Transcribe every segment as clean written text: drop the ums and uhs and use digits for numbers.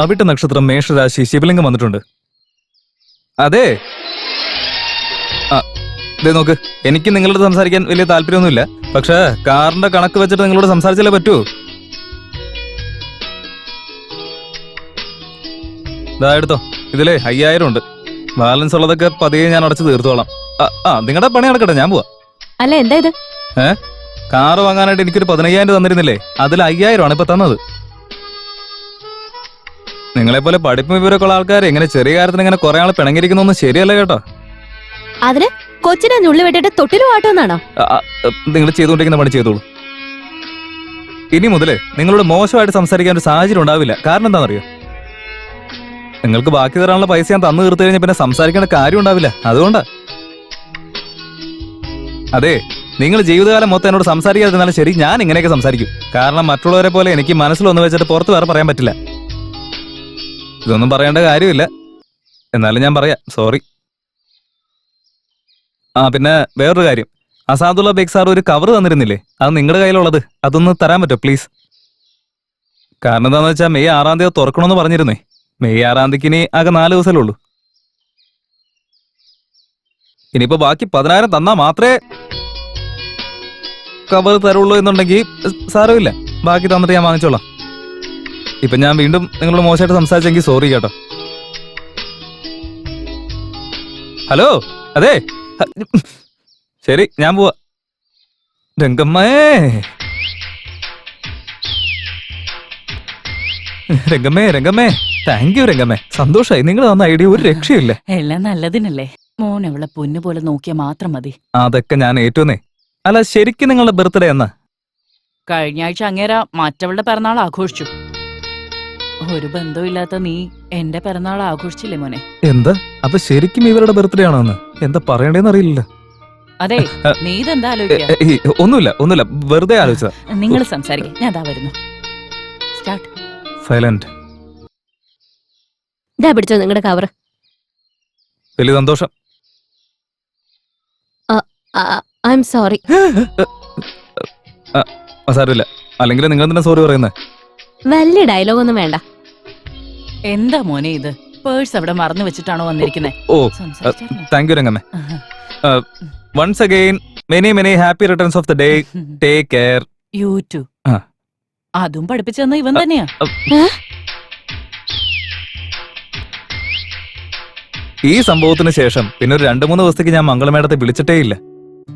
അവിട്ട നക്ഷത്രം മേഷരാശി ശിവലിംഗം വന്നിട്ടുണ്ട്. അതെ, ദേ നോക്ക്, എനിക്ക് നിങ്ങളോട് സംസാരിക്കാൻ വലിയ താല്പര്യമൊന്നുമില്ല. പക്ഷെ കാറിന്റെ കണക്ക് വെച്ചിട്ട് നിങ്ങളോട് സംസാരിച്ചാലേ പറ്റൂ. ഇതാ എടുത്തോ, ഇതിലേ 5000 ഉണ്ട്. ബാലൻസ് ഉള്ളതൊക്കെ പതിയെ ഞാൻ അടച്ചു തീർത്തോളാം. നിങ്ങളുടെ പണി നടക്കട്ടെ, ഞാൻ പോവാ. അല്ല, എന്താ ഇത്? കാറ് വാങ്ങാനായിട്ട് എനിക്കൊരു 15,000 തന്നിരുന്നില്ലേ? അതിൽ 5000 ആണ് ഇപ്പൊ തന്നത്. നിങ്ങളെപ്പോലെ പഠിപ്പും വിവരമൊക്കെ ഉള്ള ആൾക്കാർ ഇങ്ങനെ ചെറിയ കാര്യത്തിന് ഇങ്ങനെ കുറെ ആൾ പിണങ്ങിയിരിക്കുന്നൊന്നും ശരിയല്ല കേട്ടോ. അതിന് കൊച്ചിനെ ഞുള്ളി വെട്ടിട്ട് തൊട്ടിലും ആട്ടോന്നാണോ? നിങ്ങൾ ചെയ്തുകൊണ്ടിരിക്കുന്ന പണി ചെയ്തോളൂ. ഇനി മുതലേ നിങ്ങളോട് മോശമായിട്ട് സംസാരിക്കാൻ ഒരു സാഹചര്യം ഉണ്ടാവില്ല. കാരണം എന്താണെന്നറിയോ? നിങ്ങൾക്ക് ബാക്കി തരാനുള്ള പൈസ ഞാൻ തന്നു തീർത്തു കഴിഞ്ഞാൽ പിന്നെ സംസാരിക്കേണ്ട കാര്യം ഉണ്ടാവില്ല. അതുകൊണ്ടാ. അതെ, നിങ്ങൾ ജീവിതകാലം മൊത്തം എന്നോട് സംസാരിക്കാതിരുന്നാലും ശരി, ഞാൻ ഇങ്ങനെയൊക്കെ സംസാരിക്കും. കാരണം മറ്റുള്ളവരെ പോലെ എനിക്ക് മനസ്സിലൊന്ന് വെച്ചിട്ട് പുറത്ത് വേറെ പറയാൻ പറ്റില്ല. ഇതൊന്നും പറയേണ്ട കാര്യമില്ല, എന്നാലും ഞാൻ പറയാം. സോറി. പിന്നെ വേറൊരു കാര്യം, അസാദുള്ള ബേഗ് സാർ ഒരു കവർ തന്നിരുന്നില്ലേ? അത് നിങ്ങളുടെ കയ്യിലുള്ളത്, അതൊന്ന് തരാൻ പറ്റുമോ പ്ലീസ്? കാരണം എന്താണെന്ന് വെച്ചാൽ മെയ് 6-ാം തീയതി തുറക്കണമെന്ന് പറഞ്ഞിരുന്നേ. മെയ് 6-ാം തീയതിക്ക് ഇനി ആകെ 4 ദിവസമല്ലേ ഉള്ളൂ. ഇനിയിപ്പോ ബാക്കി 10,000 തന്നാ മാത്രമേ കവർ തരുള്ളൂ എന്നുണ്ടെങ്കിൽ സാരമില്ല, ബാക്കി തന്നിട്ട് ഞാൻ വാങ്ങിച്ചോളാം. ഇപ്പൊ ഞാൻ വീണ്ടും നിങ്ങളോട് മോശമായിട്ട് സംസാരിച്ചെങ്കിൽ സോറി കേട്ടോ. ഹലോ, അതെ, ശരി, ഞാൻ പോവാ. രംഗമ്മേ, രംഗമ്മേ, രംഗമ്മേ, താങ്ക് യു രംഗമ്മേ. സന്തോഷായി. നിങ്ങൾ തന്ന ഐഡിയ ഒരു രക്ഷയില്ലേ. എല്ലാം നല്ലതിനല്ലേ. മോൻ അവളെ പൊന്നു പോലെ നോക്കിയാൽ മാത്രം മതി. അതൊക്കെ ഞാൻ ഏറ്റുന്നേ. അല്ല, ശരിക്കും നിങ്ങളുടെ ബർത്ത്ഡേ എന്നാ? കഴിഞ്ഞ ആഴ്ച അങ്ങേര മറ്റവളുടെ പിറന്നാൾ ആഘോഷിച്ചു. ഒരു ബന്ധമില്ലാത്ത നീ എന്റെ പിറന്നാൾ ആഘോഷിച്ചില്ലേ മോനെ? എന്താ? അപ്പൊ ശരിക്കും ഇവരുടെ ബർത്ത്ഡേ ആണോ? എന്താ പറയണ്ടേന്ന് അറിയില്ല. അതെ, നീ ഇതെന്താ ആലോചിക്കാ? ഒന്നുമില്ല, വെറുതെ ആലോചിച്ചതാ. നിങ്ങൾ സംസാരിക്കേ, ഞാൻ അതാ വരുന്നു. സ്റ്റാർട്ട്. സൈലന്റ്. ഇതാ പിടിച്ചോ നിങ്ങളുടെ കവർ. വലിയ സന്തോഷം. I am sorry. സാരമില്ല. അല്ലെങ്കിൽ നിങ്ങൾ എന്തിനാ സോറി പറയുന്നത്? വലിയ ഡയലോഗ് ഒന്നും വേണ്ട. എന്താ മോനെ ഇത്? പേഴ്സ് അവിടെ മറന്നു വെച്ചിട്ടാണോ വന്നിരിക്കുന്നത്? ഓ, താങ്ക് യു രംഗമ്മേ. Once again many many happy returns of the day. Take care. You too. അതും പഠിപ്പിച്ചെന്ന ഇവൻ തന്നെയാ. ഈ സംഭവത്തിന് ശേഷം പിന്നെ ഒരു 2-3 ദിവസത്തേക്ക് ഞാൻ മംഗളമേടത്തെ വിളിച്ചിട്ടേ ഇല്ല.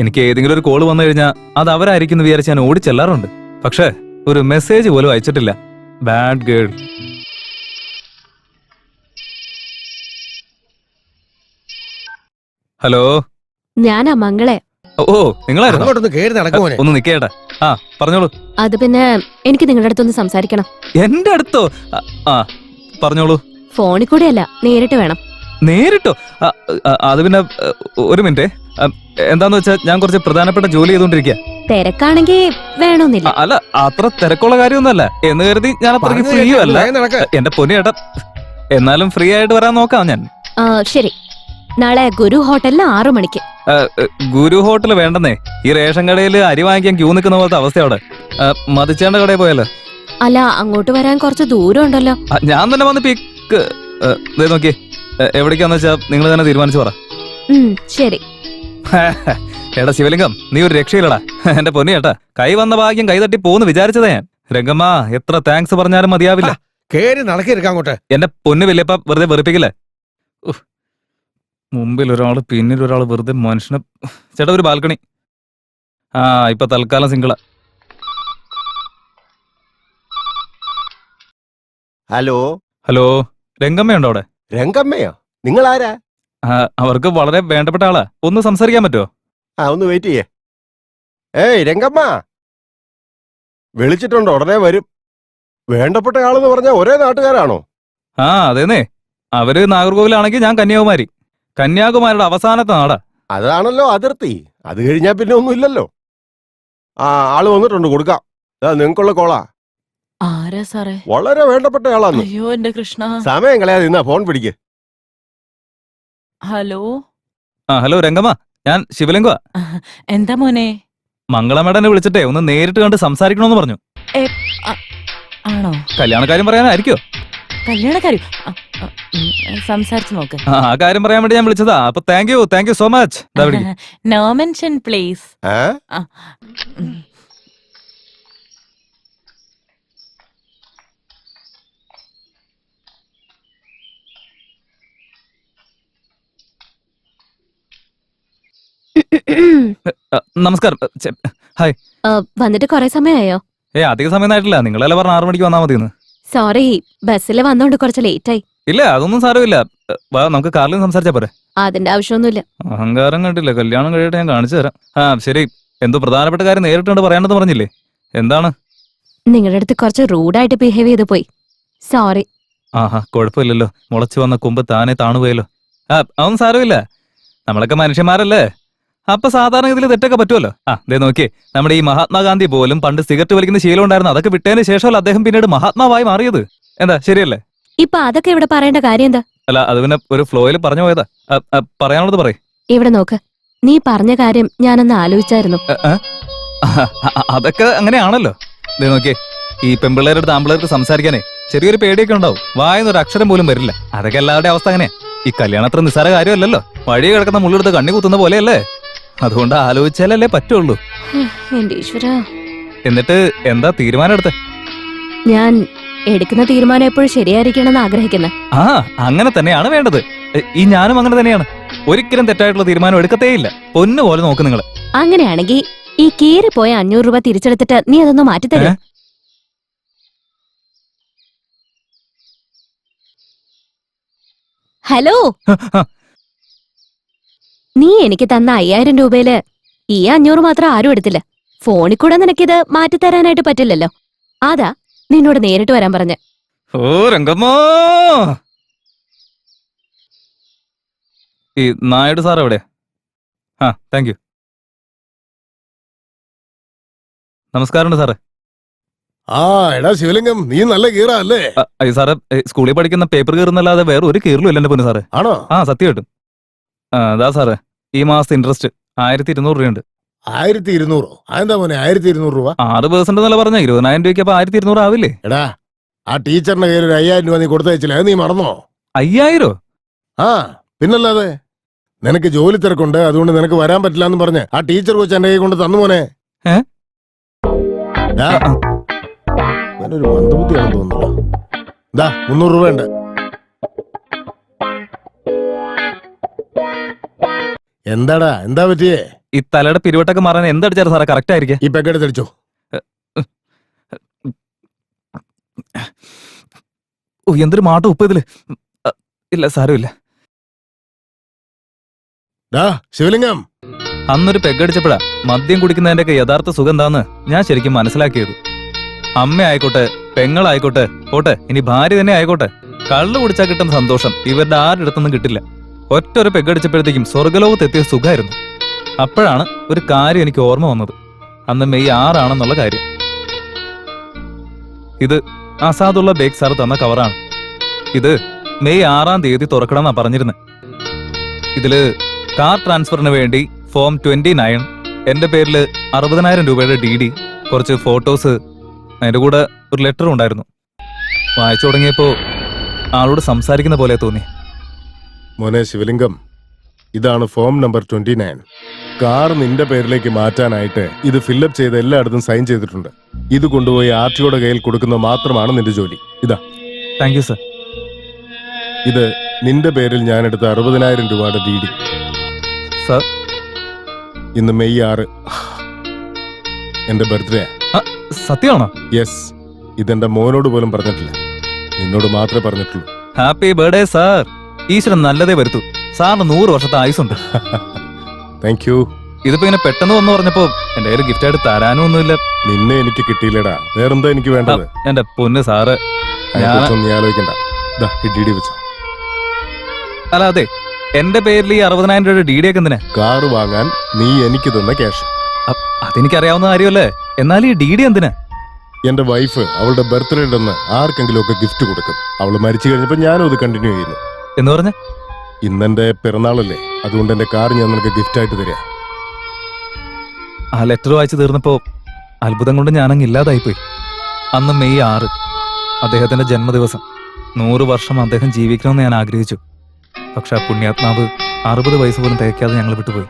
എനിക്ക് ഏതെങ്കിലും ഒരു കോള് വന്നു കഴിഞ്ഞാൽ അത് അവരായിരിക്കും എന്ന് വിചാരിച്ച് ഞാൻ ഓടിച്ചെല്ലാറുണ്ട്. പക്ഷെ ഒരു മെസ്സേജ് പോലും അയച്ചിട്ടില്ല. Bad girl. ഹലോ, ഞാനാ മംഗളെ. ഓ, നിങ്ങളായിരുന്നു? ഒന്ന് നിക്കേട്ടാ. പറഞ്ഞോളൂ. അത് പിന്നെ എനിക്ക് നിങ്ങളുടെ അടുത്തൊന്ന് സംസാരിക്കണം. എന്റെ അടുത്തോ? പറഞ്ഞോളൂ. ഫോണിൽ കൂടെയല്ല, നേരിട്ട് വേണം. നേരിട്ടോ? അത് പിന്നെ ഒരു മിനിറ്റ്. എന്താന്ന് വെച്ചാ ഞാൻ കുറച്ച് പ്രധാനപ്പെട്ട ജോലി ചെയ്തോണ്ടിരിക്കുക. തിരക്കാണെങ്കി വേണമെന്നില്ല. അല്ല, അത്ര തിരക്കുള്ള കാര്യമൊന്നുമല്ല എന്ന് കരുതി ഞാൻ അത്രയ്ക്ക് ഫ്രീയും അല്ല എന്റെ പൊന്നിയേട്ടാ. എന്നാലും ഫ്രീ ആയിട്ട് വരാൻ നോക്കാം ഞാൻ. ശരി, നാളെ ഗുരു ഹോട്ടലിൽ 6 മണിക്ക്. ഗുരു ഹോട്ടൽ വേണ്ടെന്നേ. ഈ റേഷൻ കടയിൽ അരി വാങ്ങിക്കാൻ ക്യൂ നിൽക്കുന്ന പോലത്തെ അവസ്ഥ അവിടെ. മതിച്ചേണ്ട കടയിൽ പോയാലോ? അല്ല, അങ്ങോട്ട് വരാൻ കുറച്ച് ദൂരം ഉണ്ടല്ലോ. ഞാൻ തന്നെ വന്ന് പിക്ക് നോക്കിയേ. എവിടേക്കാന്ന് വെച്ചാ നിങ്ങൾ തന്നെ തീരുമാനിച്ചു പറ. ശരി. എടാ ശിവലിംഗം, നീ ഒരു രക്ഷയില്ലടാ എന്റെ പൊന്നി ഏട്ടാ. കൈ വന്ന ഭാഗ്യം കൈതട്ടി പോന്ന് വിചാരിച്ചതാ ഞാൻ. രംഗമ്മ, എത്ര താങ്ക്സ് പറഞ്ഞാലും മതിയാവില്ല. എന്റെ പൊന്നു വല്യപ്പ വെറുതെ വെറുപ്പിക്കില്ലേ. മുമ്പിൽ ഒരാള് പിന്നിൽ ഒരാള് വെറുതെ മനുഷ്യനെ. ചേട്ടാ, ഒരു ബാൽക്കണി. ഇപ്പൊ തൽക്കാലം സിംഗിളാ. ഹലോ. ഹലോ, രംഗമ്മയുണ്ടോ അവിടെ? രംഗമ്മയോ? നിങ്ങളാരാ? അവർക്ക് വളരെ വേണ്ടപ്പെട്ട ആളാ. ഒന്ന് സംസാരിക്കാൻ പറ്റുമോ? ഒന്ന് വെയിറ്റ് ചെയ്യേ. ഏയ് രംഗമ്മ, വിളിച്ചിട്ടുണ്ടോ? ഉടനെ വരും. വേണ്ടപ്പെട്ട ആളെന്ന് പറഞ്ഞാൽ ഒരേ നാട്ടുകാരാണോ? അതേന്നേ. അവര് നാഗർകോവിലാണെങ്കിൽ ഞാൻ കന്യാകുമാരി. കന്യാകുമാരിയുടെ അവസാനത്തെ നാടാ. അതാണല്ലോ അതിർത്തി. അത് കഴിഞ്ഞാൽ പിന്നെ ഒന്നുമില്ലല്ലോ. ആള് വന്നിട്ടുണ്ട്, കൊടുക്കാം. നിങ്ങൾക്കുള്ള കോളാ. ആരാ സാറേ? വളരെ വേണ്ടപ്പെട്ട ആളാണ്. അയ്യോ എന്റെ കൃഷ്ണ. സമയം കളയാതെ നിന്നാ ഫോൺ പിടിക്ക്. ഹലോ. ഹലോ രംഗമ്മ, ഞാൻ ശിവലിംഗ. എന്താ മോനെ? മംഗളമേടനെ വിളിച്ചിട്ടേ ഒന്ന് നേരിട്ട് കണ്ട് സംസാരിക്കണമെന്ന് പറഞ്ഞു. ആണോ? കല്യാണക്കാര്യം പറയാനായിരിക്കോ? കല്യാണക്കാരി സംസാരിച്ചു നോക്ക്. ആ കാര്യം പറയാൻ വേണ്ടി ഞാൻ വിളിച്ചതാ. അപ്പൊ thank you so much. No mention please. നമസ്കാരം. ഹായ്. വന്നിട്ട് കൊറേ സമയമായോ? അധിക സമയമായിട്ടില്ല. നിങ്ങളെല്ലാം പറഞ്ഞ 6 മണിക്ക് വന്നാൽ മതിയെന്ന്. സോറി, ബസ്സിൽ വന്നോണ്ട് കുറച്ച് ലേറ്റ് ആയി. ഇല്ല, അതൊന്നും സാരമില്ല. വാ, നമുക്ക് കാറിൽ സംസാരിച്ചാ പോരെ. അതിന്റെ ആവശ്യമൊന്നുമില്ല. അഹങ്കാരം കണ്ടില്ല. കല്യാണം കഴിയട്ടെ, ഞാൻ കാണിച്ചു തരാം. ശരി. എന്തോ പ്രധാനപ്പെട്ട കാര്യം നേരിട്ടുണ്ട് പറയാനെന്ന് പറഞ്ഞില്ലേ? എന്താണ്? നിങ്ങളുടെ അടുത്ത് കുറച്ച് റൂഡായിട്ട് ബിഹേവ് ചെയ്ത് പോയി. സോറി. കുഴപ്പമില്ലല്ലോ. മുളച്ചു വന്ന കൊമ്പ് താനെ താണുപോയല്ലോ. അതൊന്നും സാരമില്ല. നമ്മളൊക്കെ മനുഷ്യന്മാരല്ലേ. അപ്പൊ സാധാരണ ഇതിൽ തെറ്റൊക്കെ പറ്റുമല്ലോ. ദേ നോക്കിയേ, നമ്മുടെ ഈ മഹാത്മാഗാന്ധി പോലും പണ്ട് സിഗരറ്റ് വലിക്കുന്ന ശീലം ഉണ്ടായിരുന്നു. അതൊക്കെ വിട്ടതിന് ശേഷമല്ല അദ്ദേഹം പിന്നീട് മഹാത്മാവായി മാറിയത്. എന്താ, ശരിയല്ലേ? ഇപ്പൊ അതൊക്കെ ഇവിടെ പറയേണ്ട കാര്യം എന്താ? അല്ല, അത് പിന്നെ ഒരു ഫ്ലോയിൽ പറഞ്ഞു പോയതാ. പറയാനുള്ളത് പറയ്. ഇവിടെ നോക്ക്, നീ പറഞ്ഞ കാര്യം ഞാനൊന്ന് ആലോചിച്ചായിരുന്നു. അതൊക്കെ അങ്ങനെയാണല്ലോ. ദേ നോക്കിയേ, ഈ പെമ്പിള്ളേരുടെ അടുത്ത് ആമ്പിള്ളേർക്ക് സംസാരിക്കാനേ ചെറിയൊരു പേടിയൊക്കെ ഉണ്ടാവും. വായെന്നൊരു അക്ഷരം പോലും വരില്ല. അതൊക്കെ എല്ലാവരുടെ അവസ്ഥ അങ്ങനെയാ. ഈ കല്യാണം അത്ര നിസ്സാര കാര്യമല്ലല്ലോ. വഴി കിടക്കുന്ന മുള്ളെടുത്ത് കണ്ണി കുത്തുന്ന പോലെയല്ലേ. അതുകൊണ്ട് ആലോചിച്ചാലല്ലേ പറ്റുള്ളൂ. എന്റെ ഈശ്വരാ. എന്നിട്ട് എന്താ തീരുമാനം എടുത്തേ? ഞാൻ എടുക്കുന്ന തീരുമാനം എപ്പോഴും ശരിയായിരിക്കണമെന്ന് ആഗ്രഹിക്കുന്നത്. അങ്ങനെ തന്നെയാണ് വേണ്ടത്. ഈ ഞാനും അങ്ങനെ തന്നെയാണ്. ഒരിക്കലും തെറ്റായിട്ടുള്ള തീരുമാനം എടുക്കത്തേയില്ല. പൊന്നു പോലെ നോക്ക് നിങ്ങൾ. അങ്ങനെയാണെങ്കിൽ ഈ കീറിപ്പോയ 500 രൂപ തിരിച്ചെടുത്തിട്ട് നീ അതൊന്ന് മാറ്റിത്തരും. ഹലോ, നീ എനിക്ക് തന്ന 5000 രൂപയില് ഈ 500 മാത്രം ആരും എടുത്തില്ല. ഫോണിൽ കൂടെ നിനക്കിത് മാറ്റിത്തരാനായിട്ട് പറ്റില്ലല്ലോ. അതാ നിന്നോട് നേരിട്ട് വരാൻ പറഞ്ഞ. ഓ രംഗമ്മോ, ഈ നായിഡു സാർ എവിടെ? Thank you. നമസ്കാരമുണ്ട് സാറേ. എടാ ശിവലിംഗം, നീ നല്ല കീറാ അല്ലേ? അയ്യോ സാറേ, സ്കൂളിൽ പഠിക്കുന്ന പേപ്പർ കീറുന്നല്ലാതെ വേറെ ഒരു കീറലും ഇല്ല എന്റെ പൊന്നു സാറേ. ആണോ? സത്യമായിട്ടും. അതാ സാറേ, ഈ മാസത്തെ ഇൻട്രസ്റ്റ് 1200 രൂപയുണ്ട്. 1200? അതെന്താ മോനെ 1200 രൂപ? 6% എന്നല്ല പറഞ്ഞ 20,000 രൂപയ്ക്ക് അപ്പൊ 1200 ആവില്ലേ? എടാ, ആ ടീച്ചറിന്റെ കയ്യിൽ ഒരു 5000 രൂപ നീ കൊടുത്തയച്ചില്ല, അത് നീ മറന്നോ? 5000? പിന്നല്ലാതെ. നിനക്ക് ജോലി തിരക്കുണ്ട്, അതുകൊണ്ട് നിനക്ക് വരാൻ പറ്റില്ല എന്ന് പറഞ്ഞ് ആ ടീച്ചർ വെച്ച് എന്റെ കൈ കൊണ്ട് തന്നു മോനെ. ഒരു മന്ദബുദ്ധിയാണെന്ന് തോന്നുന്നല്ലോ. 300 രൂപ ഉണ്ട്. എന്താടാ, എന്താ പറ്റിയേ? ഈ തലയുടെ പിരിവട്ടൊക്കെ മാറാൻ എന്തടിച്ചാലും സാറേ കറക്റ്റ് ആയിരിക്കും. ഈ പെക്കെടുത്ത് അടിച്ചോ. എന്തൊരു മാട്ടം ഉപ്പ് ഇതില്. ഇല്ല, സാരമില്ല. ശിവലിംഗം, അന്നൊരു പെഗടിച്ചപ്പോഴാ മദ്യം കുടിക്കുന്നതിന്റെയൊക്കെ യഥാർത്ഥ സുഖം എന്താന്ന് ഞാൻ ശരിക്കും മനസ്സിലാക്കിയത്. അമ്മ ആയിക്കോട്ടെ, പെങ്ങളായിക്കോട്ടെ, പോട്ടെ ഇനി ഭാര്യ തന്നെ ആയിക്കോട്ടെ, കള്ളു കുടിച്ചാൽ കിട്ടുന്ന സന്തോഷം ഇവരുടെ ആരുടെ അടുത്തൊന്നും കിട്ടില്ല. ഒറ്റ ഒരു പെഗടിച്ചപ്പോഴത്തേക്കും സ്വർഗലോകത്തെത്തിയ സുഖമായിരുന്നു. അപ്പോഴാണ് ഒരു കാര്യം എനിക്ക് ഓർമ്മ വന്നത്. അന്ന് മെയ് 6 ആണെന്നുള്ള കാര്യം. ഇത് അസാദുള്ള ബേഗ് സാർ തന്ന കവറാണ്. ഇത് മെയ് 6-ാം തീയതി തുറക്കണമെന്നാ പറഞ്ഞിരുന്നത്. ഇതില് കാർ ട്രാൻസ്ഫറിന് വേണ്ടി ഫോം 29, എന്റെ പേരിൽ 60,000 രൂപയുടെ DD, കുറച്ച് ഫോട്ടോസ്, അതിന്റെ കൂടെ ഒരു ലെറ്ററും ഉണ്ടായിരുന്നു. വായിച്ചു തുടങ്ങിയപ്പോ ആളോട് സംസാരിക്കുന്ന പോലെ തോന്നി. മോനെ ശിവലിംഗം, ഇതാണ് ഫോം നമ്പർ 29. കാർ നിന്റെ പേരിലേക്ക് മാറ്റാനായിട്ട് ഇത് ഫില്ലപ്പ് ചെയ്ത് എല്ലായിടത്തും സൈൻ ചെയ്തിട്ടുണ്ട്. ഇത് കൊണ്ടുപോയി RTOയുടെ കയ്യിൽ കൊടുക്കുന്നത് മാത്രമാണ് നിന്റെ ജോലി. ഇതാ. Thank you sir. ഇത് നിന്റെ പേരിൽ ഞാൻ എടുത്ത 60,000 രൂപയുടെ DD. സർ, ഇന്ന് മെയ് 6 എന്റെ ബർത്ത്ഡേ. സത്യമാണോ? യെസ്. ഇതെന്റെ മോനോട് പോലും പറഞ്ഞിട്ടില്ല, നിന്നോട് മാത്രമേ പറഞ്ഞിട്ടുള്ളൂ. Happy birthday sir. ഈശ്വരൻ നല്ലതേ വരുത്തൂ. സാറിന് 100 വർഷത്തെ ആയുസുണ്ട്. Thank you. ഇതിപ്പോ ഇങ്ങനെ പെട്ടെന്ന് വന്നു പറഞ്ഞപ്പോ എന്റെ കയ്യിൽ ഗിഫ്റ്റ് ആയിട്ട് തരാനും ഒന്നുമില്ല. നിന്നെ എനിക്ക് കിട്ടിയില്ലടാ, വേറെന്താ എനിക്ക് വേണ്ടത്? എന്റെ പൊന്ന് സാറ്, നീ ആലോചിക്കണ്ട. DD വെച്ചോ. അല്ല, അതെ, എന്റെ പേരിൽ ഈ 60,000 രൂപയുടെ DD ഒക്കെ എന്തിനാ? കാറ് വാങ്ങാൻ നീ എനിക്ക് തന്ന ക്യാഷ്. അതെനിക്കറിയാവുന്ന കാര്യമല്ലേ. എന്നാൽ ഈ DD എന്തിനാ? എന്റെ വൈഫ് അവളുടെ ബർത്ത്ഡേ ഉണ്ടെന്ന് ആർക്കെങ്കിലും ഒക്കെ ഗിഫ്റ്റ് കൊടുക്കും. അവള് മരിച്ചു കഴിഞ്ഞപ്പോ ഞാനും അത് കണ്ടിന്യൂ ചെയ്യുന്നു. എന്ന് പറഞ്ഞ ഇന്നെന്റെ പിറന്നാളല്ലേ, അതുകൊണ്ട് എന്റെ കാർ ഞാൻ നിനക്ക് ഗിഫ്റ്റ് ആയിട്ട് തരാം. ആ ലെറ്റർ വായിച്ചു തീർന്നപ്പോ അത്ഭുതം കൊണ്ട് ഞാനങ്ങ് ഇല്ലാതായിപ്പോയി. അന്ന് മെയ് 6 അദ്ദേഹത്തിന്റെ ജന്മദിവസം. 100 വർഷം അദ്ദേഹം ജീവിക്കണമെന്ന് ഞാൻ ആഗ്രഹിച്ചു. പക്ഷെ ആ പുണ്യാത്മാവ് 60 വയസ്സ് പോലും തികയ്ക്കാതെ ഞങ്ങൾ വിട്ടുപോയി.